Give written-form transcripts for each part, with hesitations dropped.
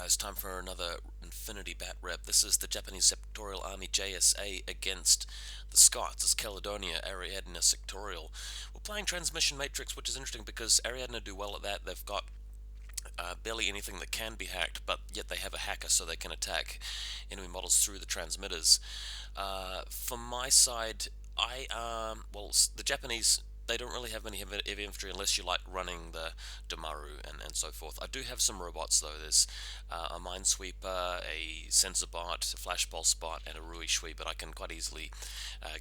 guys, time for another Infinity Bat rep. This is the Japanese Sectorial Army JSA against the Scots. It's Caledonia, Ariadne Sectorial. We're playing Transmission Matrix, which is interesting because Ariadne do well at that. They've got barely anything that can be hacked, but yet they have a hacker so they can attack enemy models through the transmitters. For my side, the Japanese, they don't really have many heavy infantry unless you like running the Damaru and so forth. I do have some robots though. There's a minesweeper, a sensor bot, a flash pulse bot, and a Rui Shui, but I can quite easily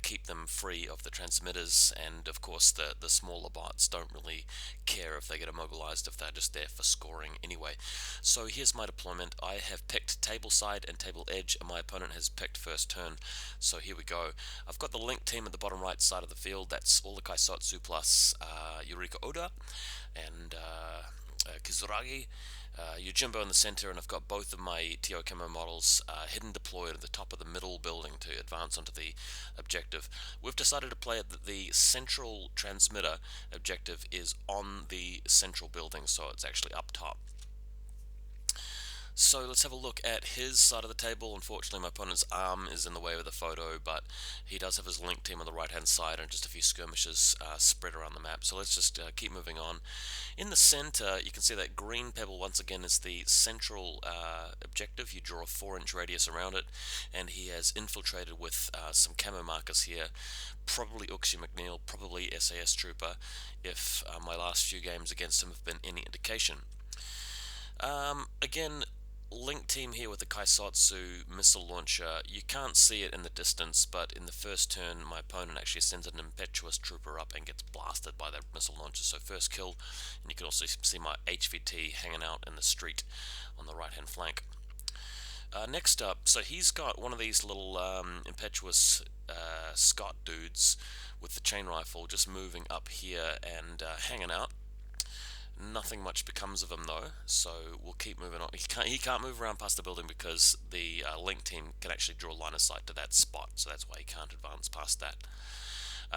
keep them free of the transmitters, and of course the smaller bots don't really care if they get immobilized if they're just there for scoring anyway. So here's my deployment. I have picked table side and table edge, and my opponent has picked first turn. So here we go. I've got the link team at the bottom right side of the field. That's all the Kaisotsu plus Yuriko Oda and Kizuragi. Yojimbo in the center, and I've got both of my TO Camo models hidden deployed at the top of the middle building to advance onto the objective. We've decided to play it that the central transmitter objective is on the central building, so it's actually up top. So let's have a look at his side of the table. Unfortunately, my opponent's arm is in the way of the photo, but he does have his link team on the right-hand side and just a few skirmishes spread around the map. So let's just keep moving on. In the center, you can see that green pebble once again is the central objective. You draw a 4-inch radius around it, and he has infiltrated with some camo markers here. Probably Uxie McNeil, probably SAS Trooper, if my last few games against him have been any indication. Again, link team here with the Kaisotsu missile launcher. You can't see it in the distance, but in the first turn my opponent actually sends an impetuous trooper up and gets blasted by that missile launcher. So first kill, and you can also see my HVT hanging out in the street on the right hand flank. Next up, so he's got one of these little impetuous Scott dudes with the chain rifle just moving up here and hanging out. Nothing much becomes of him though, so we'll keep moving on. He can't move around past the building because the link team can actually draw line of sight to that spot, so that's why he can't advance past that.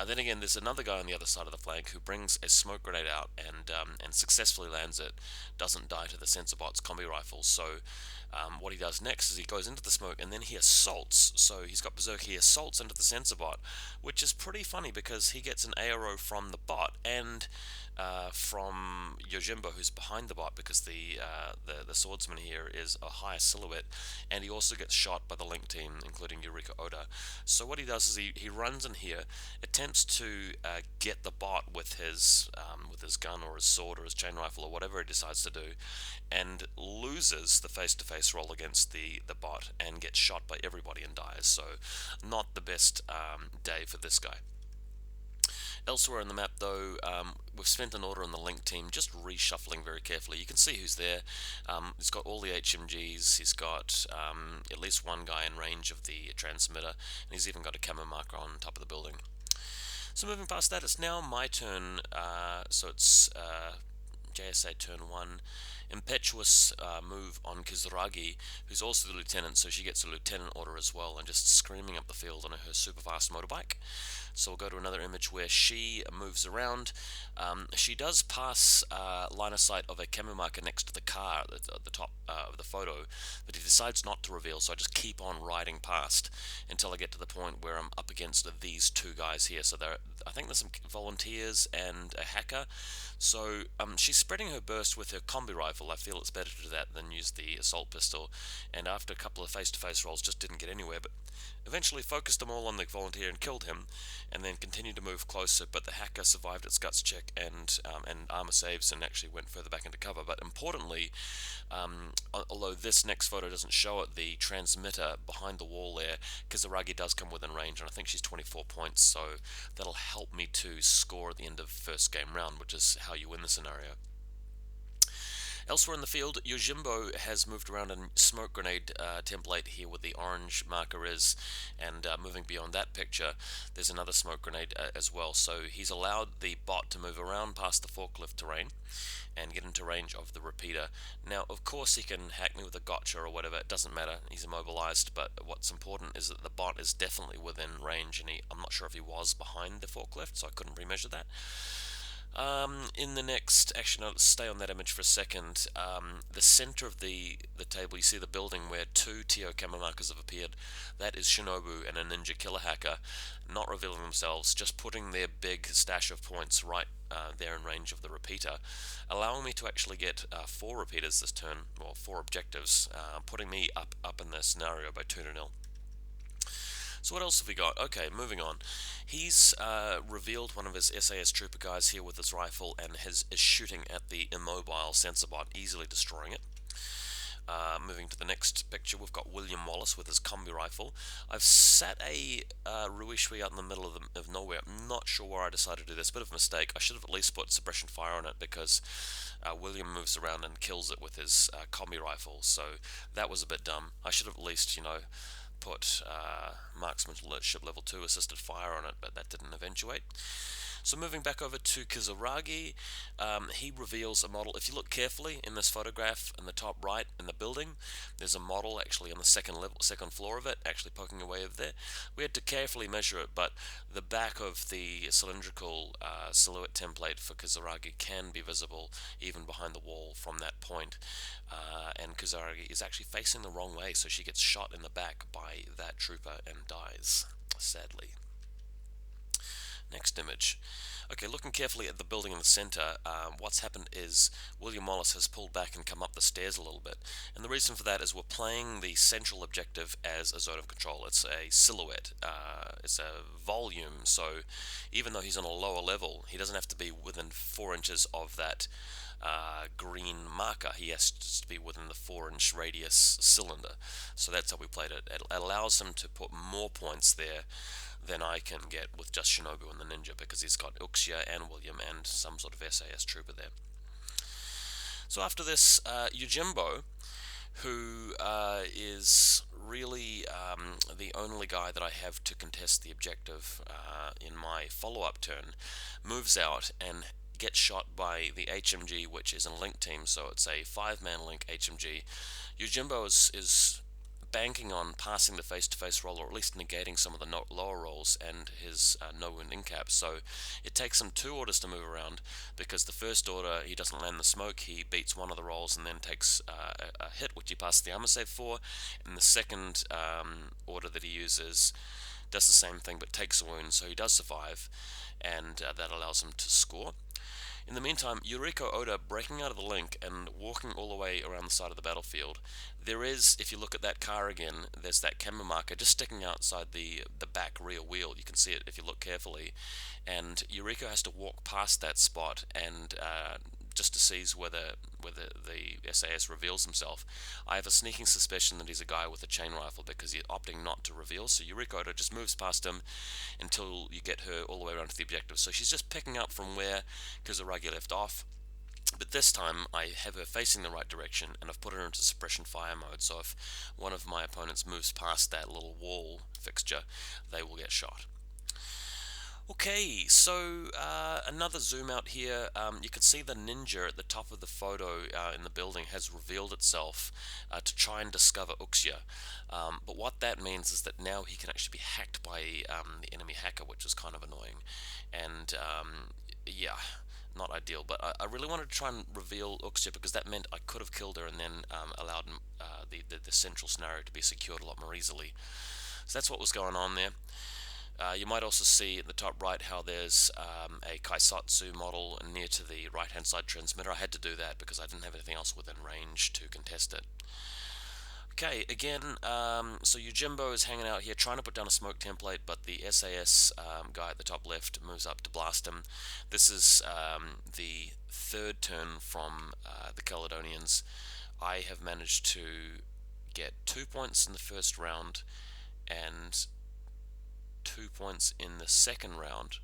Then again, there's another guy on the other side of the flank who brings a smoke grenade out and successfully lands it. Doesn't die to the sensor bot's combi rifle. So what he does next is he goes into the smoke and then he assaults. So he's got Berserk. He assaults into the sensor bot, which is pretty funny because he gets an ARO from the bot and from Yojimbo, who's behind the bot, because the swordsman here is a higher silhouette, and he also gets shot by the link team, including Yuriko Oda. So what he does is he runs in here, attempts to get the bot with his gun or his sword or his chain rifle or whatever he decides to do, and loses the face-to-face roll against the bot and gets shot by everybody and dies. So not the best day for this guy. Elsewhere on the map though, we've spent an order on the link team, just reshuffling very carefully. You can see who's there. He's got all the HMGs, he's got at least one guy in range of the transmitter, and he's even got a camo marker on top of the building. So moving past that, it's now my turn. So it's JSA turn 1. Impetuous move on Kizuragi, who's also the lieutenant, so she gets a lieutenant order as well, and just screaming up the field on her super fast motorbike. So we'll go to another image where she moves around. She does pass line of sight of a camo marker next to the car at the top of the photo, but he decides not to reveal, so I just keep on riding past until I get to the point where I'm up against these two guys here. So I think there's some volunteers and a hacker. So she's spreading her burst with her combi rifle. I feel it's better to do that than use the assault pistol, and after a couple of face-to-face rolls just didn't get anywhere, but eventually focused them all on the volunteer and killed him, and then continued to move closer, but the hacker survived its guts check and armor saves and actually went further back into cover. But importantly, although this next photo doesn't show it, the transmitter behind the wall there, Kizuragi does come within range, and I think she's 24 points, so that'll help me to score at the end of first game round, which is how you win the scenario. Elsewhere in the field, Yojimbo has moved around a smoke grenade template here where the orange marker is, and moving beyond that picture, there's another smoke grenade as well. So he's allowed the bot to move around past the forklift terrain and get into range of the repeater. Now, of course, he can hack me with a gotcha or whatever, it doesn't matter, he's immobilized, but what's important is that the bot is definitely within range, and I'm not sure if he was behind the forklift, so I couldn't remeasure that. In the next, actually, no, let's stay on that image for a second. The center of the table, you see the building where two TO camera markers have appeared. That is Shinobu and a ninja killer hacker, not revealing themselves, just putting their big stash of points right there in range of the repeater, allowing me to actually get 4 repeaters this turn, or 4 objectives, putting me up in the scenario by 2-0. So what else have we got? Okay, moving on. He's revealed one of his SAS trooper guys here with his rifle and is shooting at the immobile sensor bot, easily destroying it. Moving to the next picture, we've got William Wallace with his combi rifle. I've sat a Ruishui out in the middle of nowhere. I'm not sure why I decided to do this. Bit of a mistake. I should have at least put suppression fire on it because William moves around and kills it with his combi rifle. So that was a bit dumb. I should have at least, put marksmanship level 2 assisted fire on it, but that didn't eventuate. So moving back over to Kizaragi, he reveals a model. If you look carefully in this photograph in the top right in the building, there's a model actually on the second floor of it, actually poking away over there. We had to carefully measure it, but the back of the cylindrical silhouette template for Kizaragi can be visible even behind the wall from that point. And Kizaragi is actually facing the wrong way, so she gets shot in the back by that trooper and dies, sadly. Next image. Okay, looking carefully at the building in the center, what's happened is William Wallace has pulled back and come up the stairs a little bit. And the reason for that is we're playing the central objective as a zone of control. It's a silhouette, it's a volume, so even though he's on a lower level, he doesn't have to be within 4 inches of that green marker. He has to be within the 4-inch radius cylinder. So that's how we played it. It allows him to put more points there than I can get with just Shinobu and the ninja, because he's got Uxia and William and some sort of SAS trooper there. So after this, Yojimbo, who is really the only guy that I have to contest the objective in my follow-up turn, moves out and gets shot by the HMG, which is a link team, so it's a 5-man link HMG. Yojimbo is banking on passing the face-to-face roll, or at least negating some of the lower rolls and his no-wound in-cap. So it takes him 2 orders to move around, because the first order he doesn't land the smoke, he beats one of the rolls and then takes a hit, which he passes the armor save for, and the second order that he uses does the same thing but takes a wound, so he does survive, and that allows him to score. In the meantime, Yuriko Oda breaking out of the link and walking all the way around the side of the battlefield. There is, if you look at that car again, there's that camera marker just sticking outside the back rear wheel. You can see it if you look carefully. And Yuriko has to walk past that spot and just to seize whether the SAS reveals himself. I have a sneaking suspicion that he's a guy with a chain rifle, because he's opting not to reveal. So Yuriko Oda just moves past him until you get her all the way around to the objective. So she's just picking up from where Kizaragi left off. But this time I have her facing the right direction, and I've put her into suppression fire mode, so if one of my opponents moves past that little wall fixture, they will get shot. Okay, so another zoom out here. You can see the ninja at the top of the photo in the building has revealed itself to try and discover Uxia. But what that means is that now he can actually be hacked by the enemy hacker, which is kind of annoying. And yeah, not ideal. But I really wanted to try and reveal Uxia, because that meant I could have killed her and then allowed the central scenario to be secured a lot more easily. So that's what was going on there. You might also see at the top right how there's a Kaisatsu model near to the right hand side transmitter. I had to do that because I didn't have anything else within range to contest it. Okay, again, so Yojimbo is hanging out here trying to put down a smoke template, but the SAS guy at the top left moves up to blast him. This is the 3rd turn from the Caledonians. I have managed to get 2 points in the first round and 2 points in the second round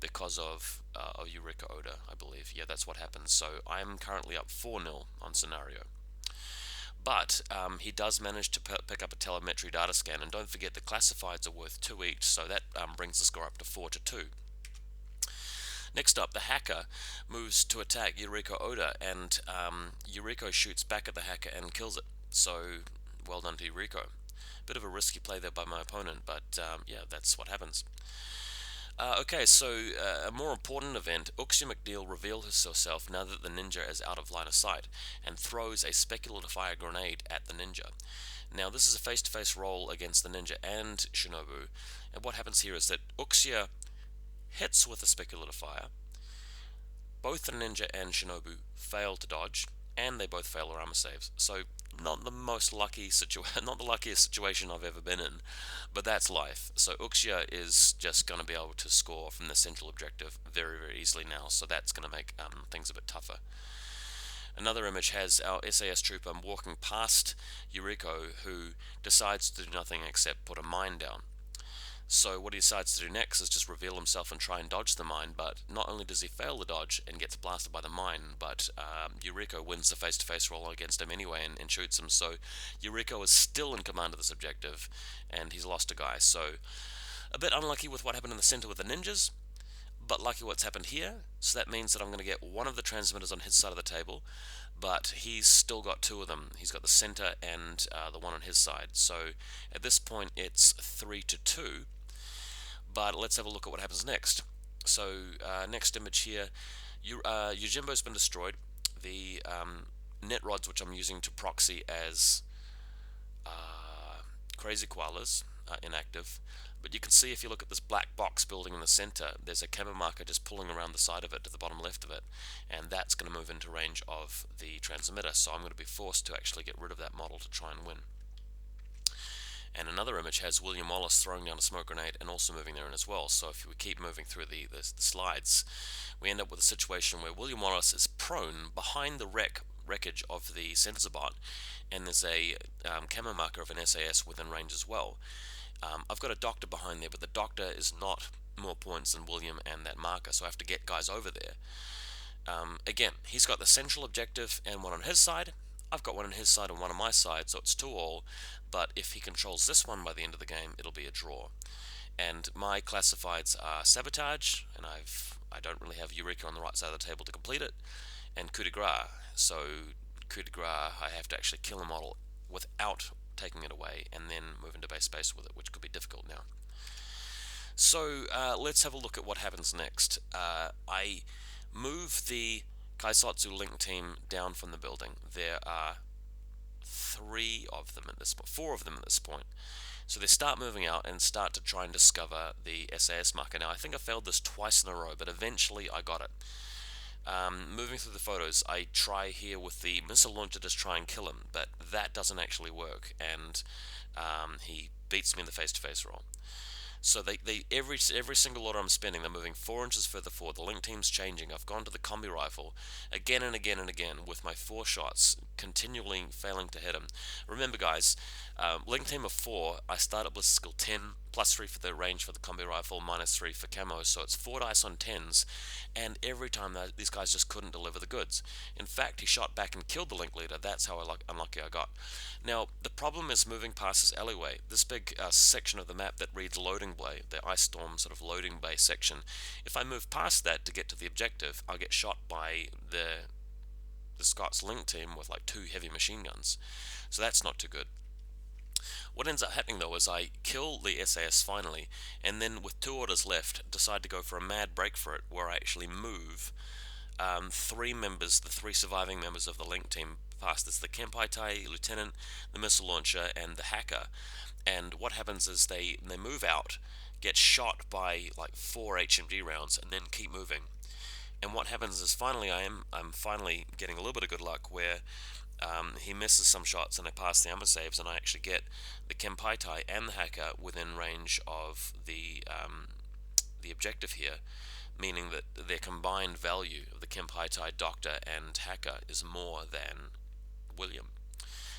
because of Yuriko Oda, I believe. Yeah, that's what happens. So I'm currently up 4-0 on scenario. But he does manage to pick up a telemetry data scan, and don't forget the classifieds are worth 2 each, so that brings the score up to 4-2. Next up, the hacker moves to attack Yuriko Oda, and Yuriko shoots back at the hacker and kills it. So well done to Yuriko. Bit of a risky play there by my opponent, but yeah, that's what happens. Okay, so a more important event, Uxia McNeil reveals herself now that the ninja is out of line of sight and throws a speculative fire grenade at the ninja. Now, this is a face-to-face roll against the ninja and Shinobu, and what happens here is that Uxia hits with a speculative fire. Both the ninja and Shinobu fail to dodge, and they both fail their armor saves. So, not the most lucky not the luckiest situation I've ever been in, but that's life. So Uxia is just going to be able to score from the central objective very, very easily now. So that's going to make things a bit tougher. Another image has our SAS trooper walking past Yuriko, who decides to do nothing except put a mine down. So what he decides to do next is just reveal himself and try and dodge the mine, but not only does he fail the dodge and gets blasted by the mine, but Yuriko wins the face-to-face roll against him anyway and shoots him. So Yuriko is still in command of this objective, and he's lost a guy. So a bit unlucky with what happened in the center with the ninjas, but lucky what's happened here. So that means that I'm going to get one of the transmitters on his side of the table, but he's still got two of them. He's got the center and the one on his side. So at this point it's 3-2. But let's have a look at what happens next. So next image here, Yojimbo's been destroyed. The net rods, which I'm using to proxy as crazy koalas, are inactive. But you can see if you look at this black box building in the center, there's a camera marker just pulling around the side of it to the bottom left of it, and that's going to move into range of the transmitter. So I'm going to be forced to actually get rid of that model to try and win. And another image has William Wallace throwing down a smoke grenade and also moving there in as well. So if we keep moving through the slides, we end up with a situation where William Wallace is prone behind the wreckage of the sensor bot, and there's a camo marker of an SAS within range as well. I've got a doctor behind there, but the doctor is not more points than William and that marker, so I have to get guys over there. Again, he's got the central objective and one on his side. I've got one on his side and one on my side, so it's 2-2, but if he controls this one by the end of the game, it'll be a draw. And my classifieds are sabotage, and I don't really have Eureka on the right side of the table to complete it, and coup de grace. So coup de grace, I have to actually kill a model without taking it away, and then move into base space with it, which could be difficult now. So let's have a look at what happens next. I move the Kaisatsu Link team down from the building. There are 4 of them at this point. So they start moving out and start to try and discover the SAS marker. Now I think I failed this twice in a row, but eventually I got it. Moving through the photos, I try here with the missile launcher to try and kill him, but that doesn't actually work, and he beats me in the face-to-face roll. So every single order I'm spending, they're moving 4 inches further forward. The link team's changing. I've gone to the combi rifle again and again and again with my 4 shots, continually failing to hit him. Remember, guys, link team of 4. I start up with skill 10, +3 for the range for the combi rifle, -3 for camo. So it's 4 dice on 10s, and every time these guys just couldn't deliver the goods. In fact, he shot back and killed the link leader. That's how unlucky I got. Now the problem is moving past this alleyway, this big section of the map that reads loading bay, the ice storm sort of loading bay section. If I move past that to get to the objective, I'll get shot by the Scots Link team with like 2 heavy machine guns. So that's not too good. What ends up happening though is I kill the SAS finally, and then with 2 orders left, decide to go for a mad break for it, where I actually move 3 surviving members of the Link team past. It's the Kempaitai lieutenant, the missile launcher, and the hacker. And what happens is they move out, get shot by like 4 HMG rounds, and then keep moving. And what happens is finally I'm finally getting a little bit of good luck where he misses some shots and I pass the armor saves, and I actually get the Kempaitai and the hacker within range of the objective here, meaning that their combined value of the Kempaitai, doctor, and hacker is more than William.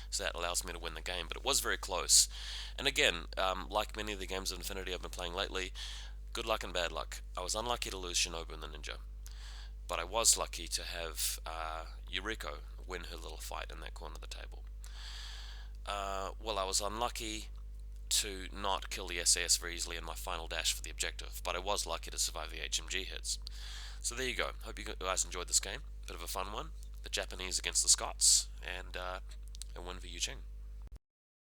So that allows me to win the game, but it was very close. And again, like many of the games of Infinity I've been playing lately, good luck and bad luck. I was unlucky to lose Shinobu and the ninja, but I was lucky to have Yuriko win her little fight in that corner of the table. Well, I was unlucky to not kill the SAS very easily in my final dash for the objective, but I was lucky to survive the HMG hits. So there you go. Hope you guys enjoyed this game. Bit of a fun one. The Japanese against the Scots, and a win for Yu Ching.